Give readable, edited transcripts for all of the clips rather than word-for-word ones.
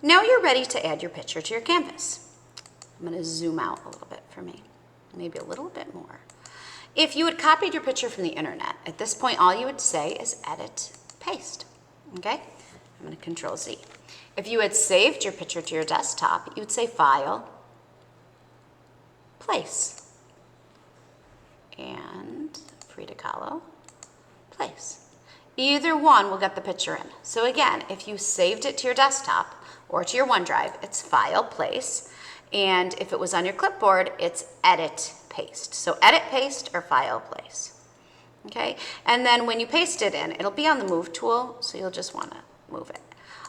Now you're ready to add your picture to your canvas. I'm going to zoom out a little bit for me, maybe a little bit more. If you had copied your picture from the internet, at this point all you would say is edit, paste, okay? I'm going to Control Z. If you had saved your picture to your desktop, you would say File, Place, and Frida Kahlo, Place. Either one will get the picture in. So again, if you saved it to your desktop or to your OneDrive, it's File, Place, and if it was on your clipboard, it's Edit, Paste. So Edit, Paste, or File, Place. Okay, and then when you paste it in, it'll be on the Move tool, so you'll just want to move it.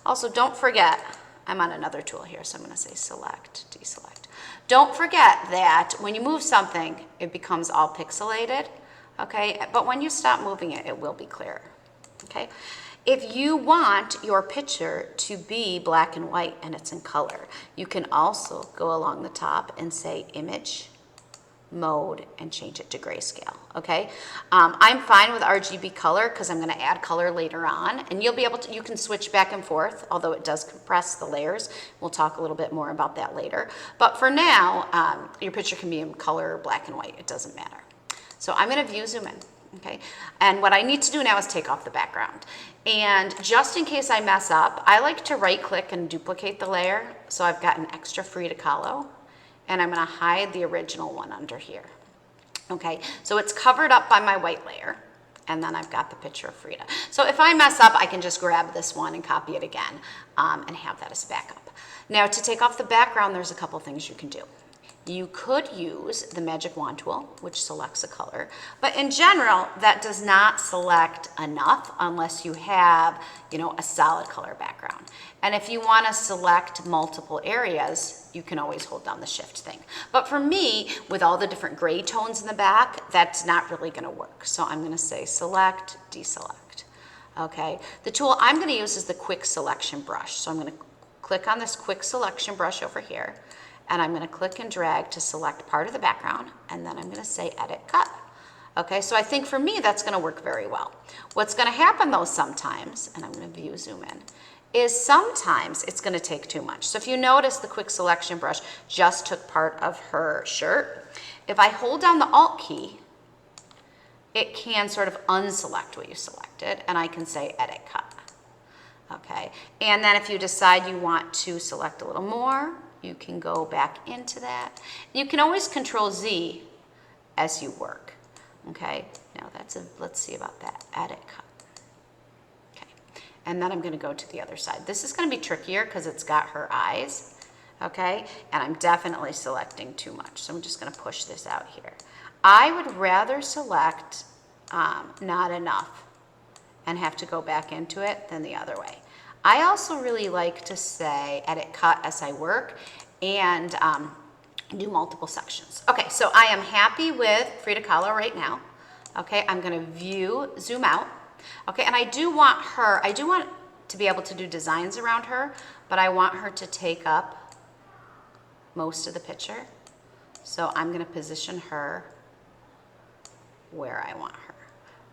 Also, don't forget, I'm on another tool here, so I'm going to say Select, Deselect. Don't forget that when you move something, it becomes all pixelated, okay? But when you stop moving it, it will be clearer, okay? If you want your picture to be black and white and it's in color, you can also go along the top and say Image, Mode, and change it to grayscale, okay? I'm fine with RGB color because I'm going to add color later on, and you'll be able to, you can switch back and forth, although it does compress the layers. We'll talk a little bit more about that later. But for now, your picture can be in color, black and white, it doesn't matter. So I'm going to view zoom in, okay? And what I need to do now is take off the background. And just in case I mess up, I like to right click and duplicate the layer, so I've got an extra Frida Kahlo. And I'm going to hide the original one under here. Okay, so it's covered up by my white layer, and then I've got the picture of Frida. So if I mess up, I can just grab this one and copy it again and have that as backup. Now to take off the background, there's a couple things you can do. You could use the Magic Wand tool, which selects a color, but in general, that does not select enough unless you have, you know, a solid color background. And if you want to select multiple areas, you can always hold down the Shift thing. But for me, with all the different gray tones in the back, that's not really going to work. So I'm going to say Select, Deselect. Okay. The tool I'm going to use is the Quick Selection brush. So I'm going to click on this Quick Selection brush over here, and I'm going to click and drag to select part of the background, and then I'm going to say Edit, Cut. Okay, so I think for me that's going to work very well. What's going to happen though sometimes, and I'm going to view zoom in, is sometimes it's going to take too much. So if you notice, the Quick Selection brush just took part of her shirt. If I hold down the Alt key, it can sort of unselect what you selected, and I can say Edit, Cut. Okay, and then if you decide you want to select a little more, you can go back into that. You can always Control Z as you work. Okay, now let's see about that. Edit, Cut. Okay, and then I'm going to go to the other side. This is going to be trickier because it's got her eyes. Okay, and I'm definitely selecting too much, so I'm just going to push this out here. I would rather select not enough and have to go back into it than the other way. I also really like to say Edit, Cut as I work and do multiple sections. Okay, so I am happy with Frida Kahlo right now. Okay, I'm going to view, zoom out. Okay, and I do want to be able to do designs around her, but I want her to take up most of the picture. So I'm going to position her where I want her.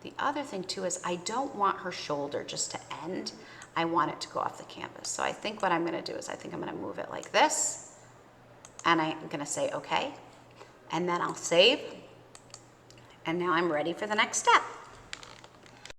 The other thing too is I don't want her shoulder just to end. I want it to go off the canvas. So I think what I'm going to do is I think I'm going to move it like this, and I'm going to say okay, and then I'll save, and now I'm ready for the next step.